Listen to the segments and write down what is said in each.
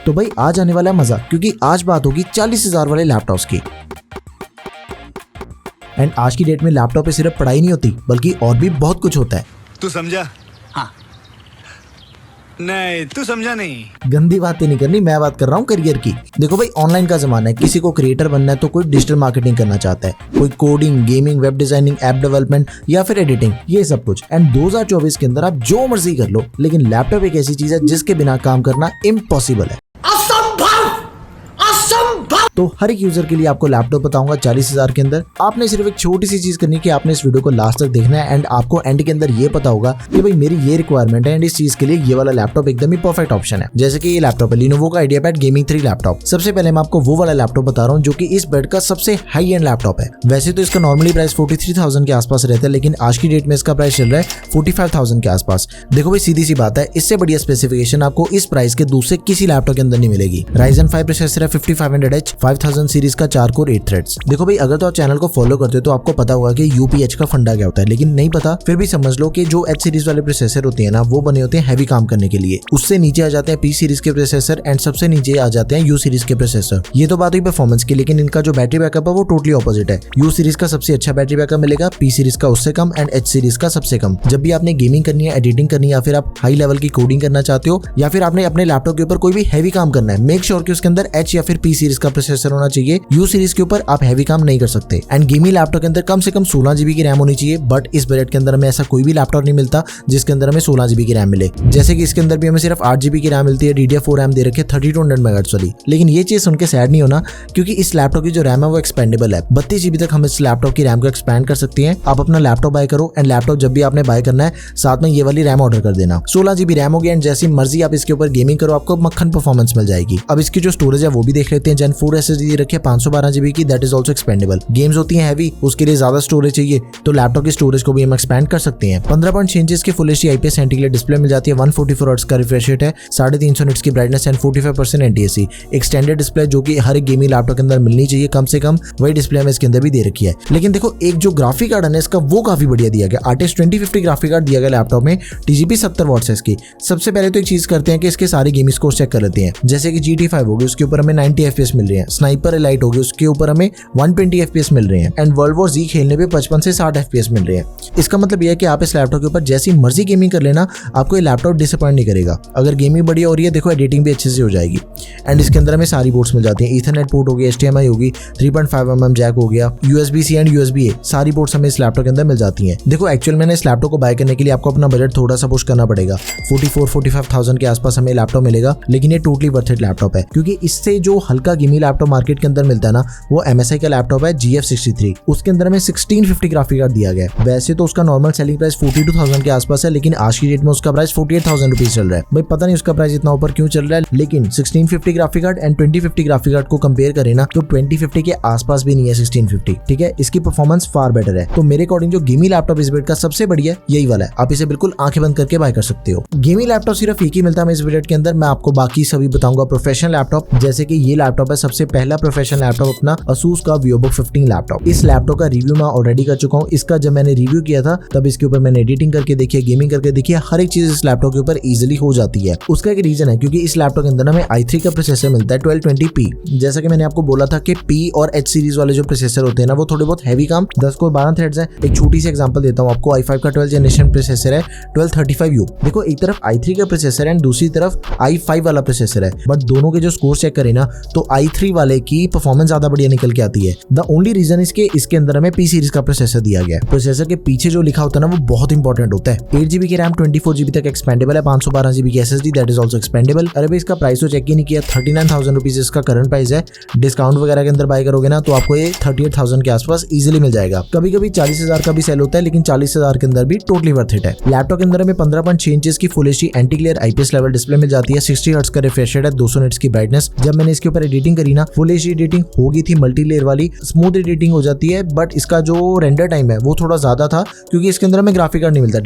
तो भाई आज आने वाला है मजा, क्योंकि आज बात होगी 40,000 वाले लैपटॉप्स की। एंड आज की डेट में लैपटॉप पे सिर्फ पढ़ाई नहीं होती, बल्कि और भी बहुत कुछ होता है। तू समझा? हाँ। नहीं, तू समझा नहीं। गंदी बातें नहीं करनी, मैं बात कर रहा हूँ करियर की। देखो भाई, ऑनलाइन का जमाना है, किसी को क्रिएटर बनना है तो कोई डिजिटल मार्केटिंग करना चाहता है, कोई coding, gaming, web designing, app development या फिर एडिटिंग, ये सब कुछ। एंड 2024 के अंदर आप जो मर्जी कर लो, लेकिन लैपटॉप एक ऐसी चीज है जिसके बिना काम करना इम्पॉसिबल है। तो हर एक यूजर के लिए आपको लैपटॉप बताऊंगा 40,000 के अंदर। आपने सिर्फ एक छोटी सी चीज करनी है कि आपने इस वीडियो को लास्ट तक देखना है, एंड आपको एंड के अंदर ये पता होगा कि भाई मेरी ये रिक्वायरमेंट है एंड इस चीज के लिए ये वाला लैपटॉप एकदम ही परफेक्ट ऑप्शन है। जैसे कि ये लैपटॉप है Lenovo का IdeaPad Gaming 3 लैपटॉप। सबसे पहले मैं आपको वो वाला लैपटॉप बता रहा हूँ जो कि इस बेड का सबसे हाई एंड लैपटॉप है। वैसे तो इसका नॉर्मली प्राइस 43,000 के आसपास रहता है, लेकिन आज की डेट में इसका प्राइस चल रहा है 45,000 के आसपास। देखो भाई, सीधी सी बात है, इससे बढ़िया स्पेसिफिकेशन आपको इस प्राइस के दूसरे किसी लैपटॉप के अंदर नहीं मिलेगी। Ryzen 5 प्रोसेसर है 5500H 5000 सीरीज का 4 कोर 8 थ्रेड्स। देखो भाई, अगर तो आप चैनल को फॉलो करते हो तो आपको पता होगा कि UPH का फंडा क्या होता है, लेकिन नहीं पता फिर भी समझ लो कि जो H सीरीज वाले प्रोसेसर होते हैं ना, वो बने होते हैं हैवी काम करने के लिए। उससे नीचे आ जाते हैं P सीरीज के प्रोसेसर एंड सबसे नीचे आ जाते हैं U सीरीज के प्रोसेसर। ये तो बात हुई परफॉर्मेंस की, लेकिन इनका जो बैटरी बैकअप है वो टोटली ऑपोजिट है। U सीरीज का सबसे अच्छा बैटरी बैकअप मिलेगा, P सीरीज का उससे कम एंड H सीरीज का सबसे कम। जब भी आपने गेमिंग करनी है, एडिटिंग करनी है, या फिर आप हाई लेवल की कोडिंग करना चाहते हो, या फिर आपने अपने लैपटॉप के ऊपर कोई भी हैवी काम करना है, मेक श्योर कि उसके अंदर H या फिर P सीरीज का प्रोसेसर होना चाहिए। U सीरीज के ऊपर आप हैवी काम नहीं कर सकते। एंड गेमिंग लैपटॉप के अंदर कम से कम 16 GB की रैम होनी चाहिए, बट इस बजट के अंदर हमें ऐसा कोई भी लैपटॉप नहीं मिलता जिसके अंदर हमें 16 GB की रैम मिले। जैसे कि इसके अंदर भी हमें सिर्फ 8 GB की रैम मिलती है, DDR4 रैम दे रखे 3200 MHz वाली। लेकिन ये चीज सुन के सैड नहीं होना, क्योंकि इस लैपटॉप की जो रैम है वो एक्सपेंडेबल है। 32 GB तक हम इस लैपटॉप की रैम को एक्सपैंड कर सकते हैं। आप अपना लैपटॉप बाय करो, एंड लैपटॉप जब भी आपने बाय करना है साथ में ये वाली रैम ऑर्डर कर देना। 16 GB रैम हो गया, एंड जैसी मर्जी आप इसके ऊपर गेमिंग करो, आपको मक्खन परफॉर्मेंस मिल जाएगी। अब इसकी जो स्टोरेज है वो भी देख लेते हैं। Gen 4 SSD रखिए 512 GB की, that is also expendable. Games होती है हैवी, उसके लिए ज्यादा स्टोरेज चाहिए तो लैपटॉप की स्टोरेज को भी हम एक्सपैंड कर सकते हैं। 15.6 इंच की full HD IPS anti display मिल जाती है, 144 हर्ट्ज का रिफ्रेश रेट है, 350 निट्स की ब्राइटनेस एंड 45% NTSC। एक स्टैंडर्ड डिस्प्ले जो कि हर एक गेमिंग लैपटॉप के अंदर मिलनी चाहिए कम से कम, वही डिस्प्ले हमें इसके अंदर भी दे रखी है। लेकिन देखो, एक जो ग्राफिक कार्ड है इसका वो काफी बढ़िया दिया गया। RTX 2050 ग्राफिक कार्ड दिया गया लैपटॉप में, TGP 70 वॉट्स है इसकी। सबसे पहले तो एक चीज करते हैं कि इसके सारे गेमिंग स्कोर चेक कर लेते हैं। जैसे कि GT5 होगी, उसके ऊपर हमें 90 FPS मिल रहे हैं। स्नाइपर एलाइट होगी, उसके ऊपर हमें 120 FPS मिल रहे हैं। एंड वर्ल्ड वॉर Z खेलने पे 55 से 60 FPS मिल रहे हैं। इसका मतलब यह है कि आप इस लैपटॉप के ऊपर जैसी मर्जी गेमिंग कर लेना, आपको ये लैपटॉप डिसअपॉइंट नहीं करेगा। अगर गेमिंग बढ़िया हो रही है, देखो एडिटिंग भी अच्छे से हो जाएगी। एंड इसके अंदर हमें सारी पोर्ट्स मिल जाती हैं। ईथरनेट पोर्ट होगी, HDMI होगी, 3.5mm जैक हो गया, USB-C एंड USB-A सारी पोर्ट्स हमें इस लैपटॉप के अंदर मिल जाती हैं। देखो, एक्चुअल में इस लैपटॉप को बाय करने के लिए आपको अपना बजट थोड़ा सा पुश करना पड़ेगा। 44-45,000 के आसपास हमें लैपटॉप मिलेगा, लेकिन ये टोटली वर्थ इट लैपटॉप है, क्योंकि इससे जो हल्का गेमिंग लैपटॉप मार्केट के अंदर मिलता है ना, वो MSI का लैपटॉप है GF63। उसके अंदर हमें 1650 ग्राफिक कार्ड दिया गया है। वैसे तो उसका नॉर्मल सेलिंग प्राइस 42,000 के आसपास है, लेकिन आज की डेट में उसका प्राइस 48,000 रुपीज चल रहा है। भाई पता नहीं उसका प्राइस इतना ऊपर क्यों चल रहा है, लेकिन 1650 graphic card and 2050 graphic card को कंपेयर करें ना, तो 2050 के आसपास भी नहीं है 1650। ठीक है, इसकी परफॉर्मेंस फार बेटर है। तो मेरे अकॉर्डिंग जो गेमिंग लैपटॉप इस बजट का सबसे बढ़िया यही वाला है। आप इसे बिल्कुल आंखें बंद करके बाय कर सकते हो। गेमिंग लैपटॉप सिर्फ एक ही मिलता है इस बजट के अंदर। मैं आपको बाकी सभी बताऊंगा प्रोफेशनल लैपटॉप। जैसे कि ये लैपटॉप है सबसे पहला प्रोफेशनल लैपटॉप अपना Asus का VivoBook 15 लैपटॉप। इस लैपटॉप का रिव्यू मैं ऑलरेडी कर चुका हूँ। इसका जब मैंने रिव्यू किया था तब इसके ऊपर मैंने एडिटिंग करके देखी है, गेमिंग करके देखी है, हर एक चीज इस लैपटॉप के ऊपर इजीली हो जाती है। उसका एक रीजन है, क्योंकि इस लैपटॉप के अंदर हमें i3 का प्रोसेसर मिलता है 1220p। जैसा कि मैंने आपको बोला था कि P और H सीरीज वाले जो प्रोसेसर होते हैं ना, वो थोड़े बहुत हैवी काम, 10 कोर 12 थ्रेड्स हैं। एक छोटी सी एग्जांपल देता हूँ आपको। i5 का 12th जनरेशन प्रोसेसर है 1235U। देखो, एक तरफ i3 का प्रोसेसर है एंड दूसरी तरफ i5 वाला प्रोसेसर है, बट दोनों के जो स्कोर चेक करें ना, तो i3 वाले की परफॉर्मेंस ज्यादा बढ़िया निकल के आती है। द ओनली रीजन इसके अंदर हमें P सीरीज का प्रोसेसर दिया गया है। प्रोसेसर के पीछे जो लिखा होता है ना, वो बहुत इंपॉर्टेंट होता है। 8 GB की रैम 24 GB तक एक्सपेंडेबल है, 512 GB की SSD that is also expendable. अरे भाई, इसका प्राइस तो चेक ही नहीं किया, 39,000 रुपीज इसका करंट प्राइस है। डिस्काउंट वगैरह के अंदर बाय करोगे ना, तो आपको ये 38,000 के आसपास इजीली मिल जाएगा। कभी कभी 40,000 का भी सेल होता है, लेकिन 40,000 के अंदर भी टोटली वर्थ इट है। लैपटॉप के अंदर हमें 15.6 इंच की full HD anti glare IPS level display मिल जाती है, 60 हर्ट्ज का रिफ्रेश रेट है, 200 निट्स की ब्राइटनेस। जब मैंने इसके ऊपर एडिटिंग करी ना, फुल HD एडिटिंग हो गई थी, मल्टी लेयर वाली स्मूथ एडिटिंग हो जाती है, बट इसका जो रेंडर टाइम है वो थोड़ा ज्यादा था, क्योंकि इसके अंदर हमें ग्राफिक कार्ड नहीं मिलता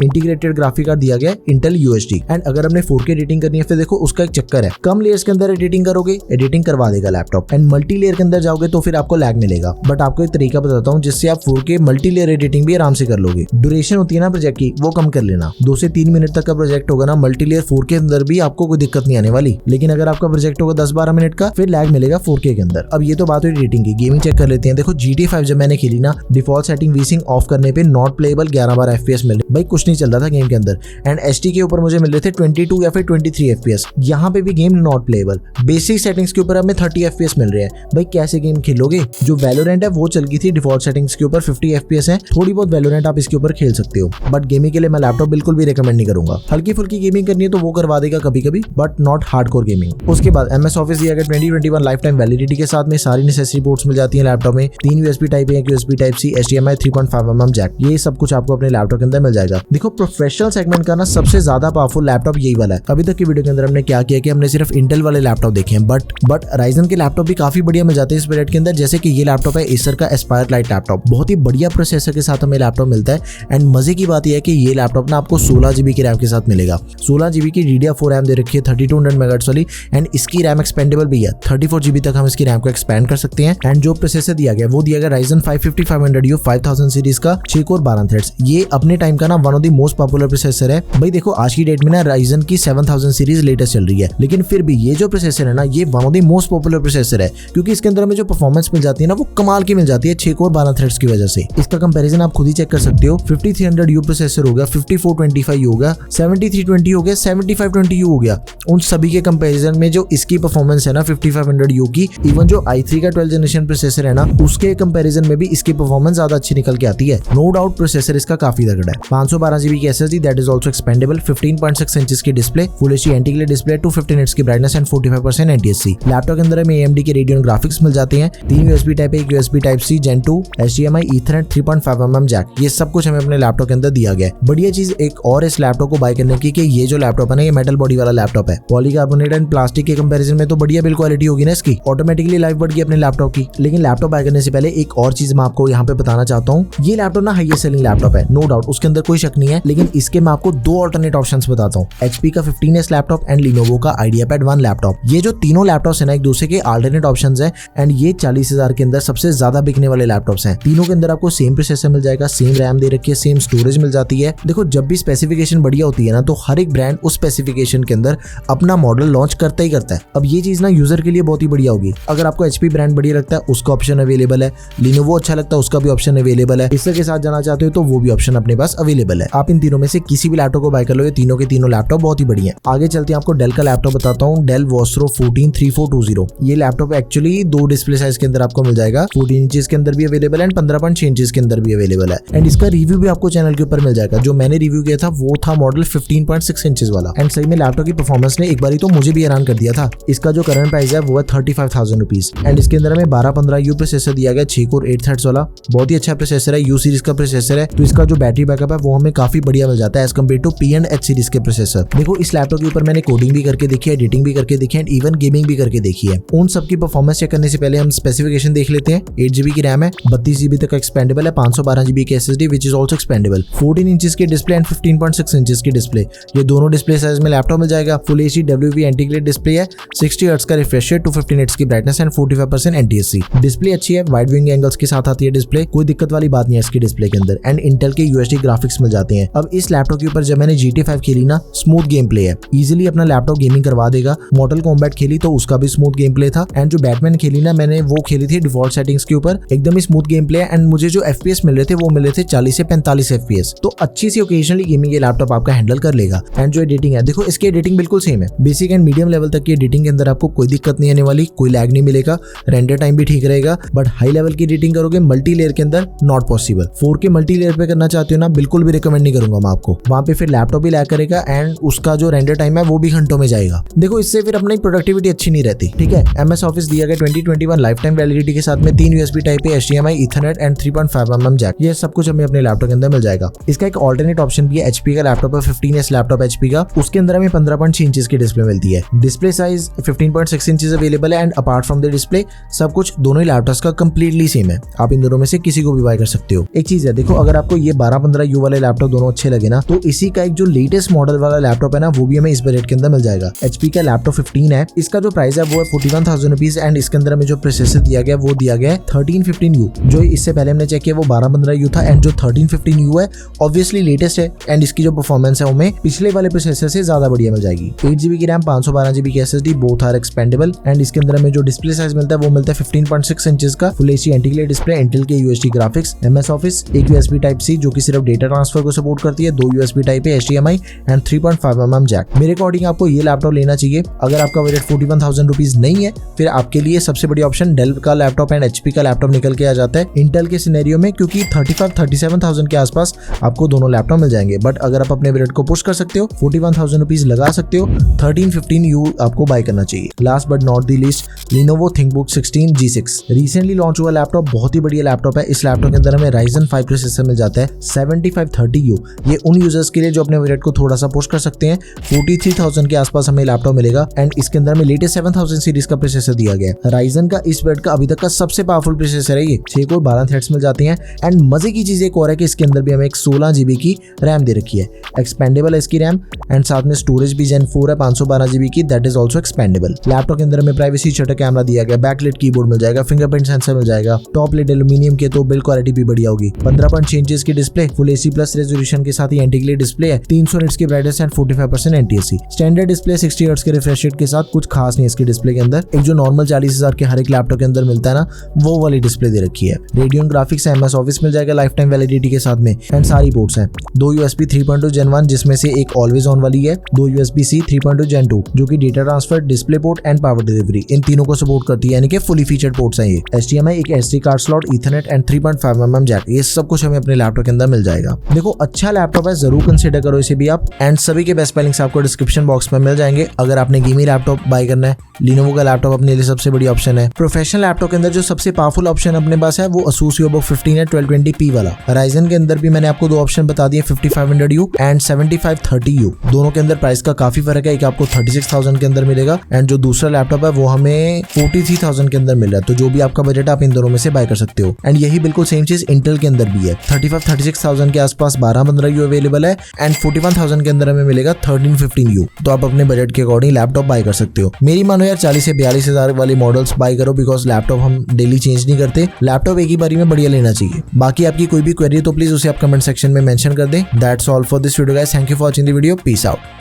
इंटीग्रेटेड ग्राफिक कार्ड दिया गया Intel UHD। एंड अगर हमने 4K एडिटिंग करनी है, फिर देखो उसका एक चक्कर है, कम लेयर्स FPS के अंदर एडिटिंग करोगे, एडिटिंग करवा देगा लैपटॉप। एंड मल्टी लेयर के अंदर जाओगे तो फिर आपको लैग मिलेगा। बट आपको एक तरीका बताता हूँ जिससे आप 4K मल्टी लेयर एडिटिंग भी आराम से कर लोगे। ड्यूरेशन होती है ना प्रोजेक्ट की, वो कम कर लेना। 2 से 3 मिनट तक का प्रोजेक्ट होगा ना मल्टी लेयर 4K के अंदर भी आपको कोई दिक्कत नहीं आने वाली। लेकिन अगर आपका प्रोजेक्ट होगा 10-12 मिनट का, फिर लैग मिलेगा 4K के अंदर। अब ये तो बात हुई एडिटिंग की। गेमिंग चेक कर लेते हैं। देखो GTA 5 जब मैंने खेली ना, डिफॉल्ट सेटिंग वीसिंग ऑफ करने पे नॉट प्लेएबल 11 FPS मिल रहे। भाई कुछ नहीं चल रहा था गेम के अंदर। एंड HD के ऊपर मुझे मिल रहे थे 22 या फिर 23 FPS। यहाँ पे भी game not playable. Basic settings के ऊपर हमें 30 FPS मिल रहे हैं। भाई कैसे गेम खेलोगे? जो वैलोरेंट है वो चल गई थी डिफॉल्ट सेटिंग्स के ऊपर 50 FPS है। थोड़ी बहुत वैलोरेंट आप इसके ऊपर खेल सकते हो। बट गेमिंग के लिए मैं लैपटॉप बिल्कुल भी रिकमेंड नहीं करूंगा। हल्की फुल्की गेमिंग करनी है तो वो करवा देगा कभी कभी, बट नॉट हार्डकोर गेमिंग। उसके बाद MS ऑफिस दिया गया 2021 लाइफ टाइम वैलिडिटी के साथ में सारी नेसेसरी पोर्ट्स मिल जाती है लैपटॉप में। 3 USB टाइप है, USB type C, HDMI 3.5mm jack, ये सब कुछ आपको अपने लैपटॉप के अंदर मिल जाएगा। देखो प्रोफेशनल सेगमेंट का ना सबसे ज्यादा पावरफुल लैपटॉप यही वाला है। अभी तक की वीडियो के अंदर हमने क्या किया कि हमने सिर्फ इंटेल वाले लैपटॉप देखे हैं, बट राइजन के लैपटॉप भी काफी बढ़िया मिल जाते हैं इस पीरियड के अंदर। जैसे कि ये लैपटॉप है एसर का एस्पायर लाइट लैपटॉप, बहुत ही बढ़िया प्रोसेसर के साथ हमें लैपटॉप मिलता है। एंड मजे की बात यह है कि ये लैपटॉप ना आपको 16 GB की रैम के साथ मिलेगा। 16 GB की DDR4 रैम दे रखी है 3200 MHz वाली। एंड इसकी रैम एक्सपेंडेबल भी है, 34 GB तक हम इसकी रैम को एक्सपेंड कर सकते हैं। एंड जो प्रोसेसर दिया गया वो दिया गया Ryzen 5 5500U 5000 सीरीज का 6 कोर 12 थ्रेड्स। ये अपने टाइम का ना one of the most popular processor है। भाई देखो आज की डेट में ना Ryzen की 7000 सीरीज लेटेस्ट चल रही है, लेकिन फिर भी ये जो प्रोसेसर है ना ये one of the most popular processor है, क्योंकि इसके अंदर हमें जो परफॉर्मेंस मिल जाती है ना वो कमाल की मिल जाती है 6 कोर 12 थ्रेड्स की वजह से। इसका कंपैरिजन आप खुद ही चेक कर सकते हो। 5300U प्रोसेसर हो गया, 5425 हो गया, 7320 हो गया, 7520U हो गया। उन सभी के कंपैरिजन में जो इसकी परफॉर्मेंस है ना 5500U की, इवन जो i3 का 12th जनरेशन प्रोसेसर है ना उसके कंपैरिजन में भी इसकी परफॉर्मेंस ज्यादा अच्छी निकल के आती है। नो डाउट प्रोसेसर इसका काफी तगड़ा है। 512 GB की SSD that is also expandable, 15.6 inches की display, full HD anti glare display, 250 nits की ब्राइटनेस एंड 45% NTSC। लैपटॉप के अंदर हमें AMD के रेडियन ग्राफिक्स मिल जाते हैं। 3 USB टाइप, एक USB type C Gen 2, HDMI, Ethernet, 3.5mm jack, ये सब कुछ हमें अपने लैपटॉप के अंदर दिया गया है। बढ़िया चीज एक और इस लैपटॉप को बाय करने की कि ये जो लैपटॉप है ना ये मेटल बॉडी वाला लैपटॉप है। पॉलीकार्बोनेट एंड प्लास्टिक के कंपैरिजन में तो बढ़िया बिल्ड क्वालिटी होगी ना इसकी, ऑटोमेटिकली लाइफ बढ़ गई अपने लैपटॉप की। लेकिन लैपटॉप बाय करने से पहले एक और चीज मैं आपको यहाँ पे बताना चाहता हूँ। ये लैपटॉप ना हाईएस्ट सेलिंग लैपटॉप है, नो डाउट, उसके अंदर कोई शक नहीं है। लेकिन इसके मैं आपको 2 अल्टरनेट ऑप्शंस बताता हूँ, HP का 15S लैपटॉप एंड Lenovo का IdeaPad 1 लैपटॉप। ये जो तीनों लैपटॉप्स है ना एक दूसरे के अल्टरनेट ऑप्शंस हैं। एंड ये 40,000 के अंदर सबसे ज्यादा बिकने वाले लैपटॉप्स हैं। तीनों के अंदर आपको सेम प्रोसेसर मिल जाएगा, सेम रैम दे रखी है, सेम स्टोरेज मिल जाती है। देखो जब भी स्पेसिफिकेशन बढ़िया होती है ना तो हर एक ब्रांड उस स्पेसिफिकेशन के अंदर अपना मॉडल लॉन्च करता ही करता है। अब ये चीज ना यूजर के लिए बहुत ही बढ़िया होगी। अगर आपको HP ब्रांड बढ़िया लगता है उसका ऑप्शन अवेलेबल है, Lenovo अच्छा लगता है उसका भी ऑप्शन अवेलेबल है, इसके साथ जाना चाहते हो तो वो भी ऑप्शन अपने पास अवेलेबल है। आप इन तीनों में से किसी भी लैपटॉप को बाय कर लो, ये तीनों के तीनों लैपटॉप बहुत ही बढ़िया है। आगे चलते हैं आपको डेल का लैपटॉप बताता हूँ, डेल वॉस्ट्रो 143420। ये लैपटॉप एक्चुअली 2 डिस्प्ले साइज के अंदर आपको मिल जाएगा, 14 इंचेस के अंदर भी अवेलेबल है एंड 15.6 इंचेस के अंदर भी अवेलेबल है। एंड इसका रिव्यू भी आपको चैनल के ऊपर मिल जाएगा। जो मैंने रिव्यू किया था वो था मॉडल 15.6 इंचेस वाला। एंड सही में लैपटॉप की परफॉर्मेंस ने एक बारी तो मुझे भी हैरान कर दिया था। इसका जो करंट प्राइस है वो है 35,000 रुपीज। एंड इसके अंदर हमें 1215U प्रोसेसर दिया गया, 6 कोर 8 थ्रेड्स वाला, बहुत ही अच्छा प्रोसेसर है। U सीरीज का प्रोसेसर है तो इसका जो बैटरी बैकअप है वो हमें काफी बढ़िया मिल जाता है as compare to P and H series के प्रोसेसर। देखो इस लैपटॉप के ऊपर मैंने कोडिंग भी करके देखी है, एडिटिंग भी करके देखी है एंड इवन गेमिंग भी करके देखी है। उन सबकी परफॉर्मेंस चेक करने से पहले हम स्पेसिफिकेशन देख लेते हैं। 8 GB की रैम है, 32 GB तक एक्सपेंडेबल है, 512 GB की SSD which is also expendable, 14 inches की डिस्प्ले एंड 15.6 इंचेस की डिस्प्ले। ये दोनों डिस्प्ले साइज में लैपटॉप मिल जाएगा। Full HD WV anti-glare display है, 60 हर्ट्ज का रिफ्रेश रेट, 250 निट्स की ब्राइटनेस एंड 45% NTSC। डिस्प्ले अच्छी है, वाइड विंग एंगल्स के साथ आती है डिस्प्ले, कोई दिक्कत वाली बात नहीं है इसकी डिस्प्ले के अंदर। एंड इंटेल के UHD ग्राफिक्स मिल जाते हैं। अब इस लैपटॉप के ऊपर जब मैंने GTA 5 खेली ना, स्मूथ गेम प्ले है, इजीली अपना लैपटॉप गेमिंग करवा देगा। मॉर्टल कॉम्बैट खेली तो उसका भी स्मूथ गेम प्ले था। एंड जो बैटमैन खेली ना मैंने वो खेली थी डिफॉल्ट सेटिंग्स के ऊपर, एकदम ही स्मूथ गेम प्ले है। एंड मुझे जो FPS मिल रहे थे वो मिल रहे थे 40 से 45 FPS। तो अच्छी सी ओकेजनली गेमिंग ये लैपटॉप आपका हैंडल कर लेगा। एंड जो एडिटिंग है देखो इसकी एडिटिंग बिल्कुल सेम है, बेसिक एंड मीडियम लेवल तक की एडिटिंग के अंदर आपको कोई दिक्कत नहीं आने वाली, कोई लैग नहीं मिलेगा, रेंडर टाइम भी ठीक रहेगा। बट हाई लेवल की एडिटिंग करोगे मल्टी लेयर के अंदर not possible. 4K multi layer पे करना चाहते हो ना बिल्कुल भी रिकमेंड नहीं करूंगा मैं आपको, वहां पे फिर लैपटॉप भी लैग करेगा एंड उसका जो रेंडर टाइम है वो भी घंटों में जाएगा। देखो इससे फिर अपनी प्रोडक्टिविटी अच्छी नहीं रहती। ठीक है, MS ऑफिस दिया गया 2021 लाइफ टाइम वैलिडिटी के साथ में 3 USB टाइप है, HDMI, Ethernet and 3.5mm jack, ये सब कुछ हमें अपने लैपटॉप के अंदर मिल जाएगा। इसका एक ऑल्टरनेट ऑप्शन भी है, HP का लैपटॉप है, 15S लैपटॉप HP का, उसके अंदर हमें 15.6 इंचेस की डिस्प्ले मिलती है। डिस्प्ले साइज 15.6 इंचेस अवेलेबल है and apart from the display सब कुछ दोनों ही लैपटॉप्स का कंप्लीटली सेम है। आप इन दोनों में से किसी को भी बाय कर सकते हो। एक चीज है देखो, अगर आपको ये 1215U वाले लैपटॉप दोनों अच्छे लगे ना तो इसी का एक जो लेटेस्ट मॉडल वाला लैपटॉप है ना वो भी हमें इस बजट के अंदर मिल जाएगा। HP का लैपटॉप लैपटॉप 15 है, इसका जो प्राइस है वो है 41,000 रुपीज एंड इसके अंदर हमें जो प्रोसेसर दिया गया वो दिया गया है 1315U। जो इससे पहले हमने चेक किया वो 1215U था एंड जो 1315U है ऑब्वियसली लेटेस्ट है एंड इसकी जो परफॉर्मेंस है हमें पिछले वाले प्रोसेसर से ज्यादा बढ़िया मिल जाएगी। 8GB की रैम, 512GB की SSD, both are expandable and इसके अंदर हमें जो डिस्प्ले साइज मिलता है वो मिलता है 15.6 इंचेस का full HD anti glare display, Intel के UHD ग्राफिक्स, MS ऑफिस, एक USB Type-C जो कि सिर्फ डेटा ट्रांसफर को सपोर्ट करती है, 2 USB Type-A, HDMI and 3.5mm jack. मेरे अकॉर्डिंग आपको ये लैपटॉप लेना चाहिए। अगर आपका बजट 41,000 रुपीज नहीं है फिर आपके लिए सबसे बड़ी ऑप्शन डेल का लैपटॉप एंड HP का लैपटॉप निकल के आ जाता है इंटेल के सिनेरियो में, क्योंकि 35-37,000 के आसपास आपको दोनों लैपटॉप मिल जाएंगे। बट अगर आप अपने बजट को पुश कर सकते हो, 41,000 रुपीज लगा सकते हो, 1315U आपको बाय करना चाहिए। Last but not the list, Lenovo ThinkBook 16 G6 recently launch हुआ लैपटॉप, बहुत ही बढ़िया लैपटॉप है। इस लैपटॉप के अंदर हमें Ryzen 5 प्रोसेसर मिल जाता है 7530U। ये उन यूजर्स के लिए जो अपने बजट को थोड़ा सा पुश कर सकते हैं। 43,000 के आसपास हमें लैपटॉप मिलेगा एंड इसके अंदर में लेटेस्ट 7000 सीरीज का प्रोसेसर दिया गया है। Ryzen का इस बजट का अभी तक का सबसे पावरफुल प्रोसेसर है ये, 6 कोर 12 थ्रेड्स मिल जाते हैं एंड मजे की चीज एक और है कि इसके अंदर भी हमें एक 16GB की रैम दे रखी है, एक्सपेंडेबल है इसकी रैम एंड साथ में स्टोरेज भी Gen 4 है 512GB की, that is also expendable. Laptop के अंदर हमें प्राइवेसी शटर कैमरा दिया गया, बैकलाइट कीबोर्ड मिल जाएगा, फिंगरप्रिंट सेंसर मिल जाएगा, टॉप लिड एल्यूमिनियम के, तो बिल्ड क्वालिटी भी बढ़िया होगी। 15.6 इंचेस की display, full AC plus resolution के साथ ही एंटी-ग्लेयर डिस्प्ले है, 300 निट्स की brightness and 45% NTSC। Standard display 60 hertz के रिफ्रेश रेट के साथ, कुछ खास नहीं है इसकी डिस्प्ले के अंदर। एक जो नॉर्मल 40,000 के हर एक लैपटॉप के अंदर मिलता है ना, वो वाली डिस्प्ले दे रखी है। रेडियन ग्राफिक्स, MS ऑफिस मिल जाएगा लाइफ टाइम वैलिडिटी के साथ में एंड सारी पोर्ट्स हैं। 2 USB 3.2 Gen 1 जिसमें से एक ऑलवेज ऑन वाली है, 2 USB-C 3.2 Gen 2 जो कि data transfer, display port and power delivery इन तीनों को सपोर्ट करती है, यानी कि फुली फीचर्ड पोर्ट्स हैं ये। HDMI, एक SD card slot, ethernet and 3.5mm jack, ये सब कुछ हमें अपने लैपटॉप के अंदर मिल जाएगा। देखो अच्छा लैपटॉप है, जरूर कंसीडर करो इसे भी आप एंड सभी के बेस्ट लिंक्स आपको डिस्क्रिप्शन बॉक्स में मिल जाएंगे। अगर आपने गेमिंग लैपटॉप बाय करना है, Lenovo का लैपटॉप अपने लिए सबसे बड़ी ऑप्शन है। प्रोफेशनल लैपटॉप के अंदर जो सबसे पावरफुल ऑप्शन अपने पास है वो Asus EBook 15 है 1220p वाला। Ryzen के अंदर भी मैंने आपको दो ऑप्शन बता दिए, 5500U एंड 7530U। दोनों के अंदर प्राइस का काफी फर्क है, एक आपको 36,000 के अंदर मिलेगा एंड जो दूसरा लैपटॉप है वो हमें 43,000 के अंदर मिल रहा है। तो जो भी आपका बजट है आप इन दोनों में से बाय कर सकते हो एंड यही बिल्कुल सेम चीज इंटेल के अंदर भी है। 35-36,000 के आसपास 1215U अवेलेबल है एंड 41,000 के अंदर हमें मिलेगा 1315U। तो आप अपने बजट के अकॉर्डिंग लैपटॉप बाय कर सकते हो। मेरी मानो यार 40 से 42,000 वाले मॉडल्स बाय करो, बिकॉज लैपटॉप हम डेली चेंज नहीं करते, लैपटॉप एक ही बारी में बढ़िया लेना चाहिए। बाकी आपकी कोई भी क्वेरी तो प्लीज उसे आप कमेंट सेक्शन में मेंशन कर दें। That's all for this video guys, thank you for watching the video, peace out.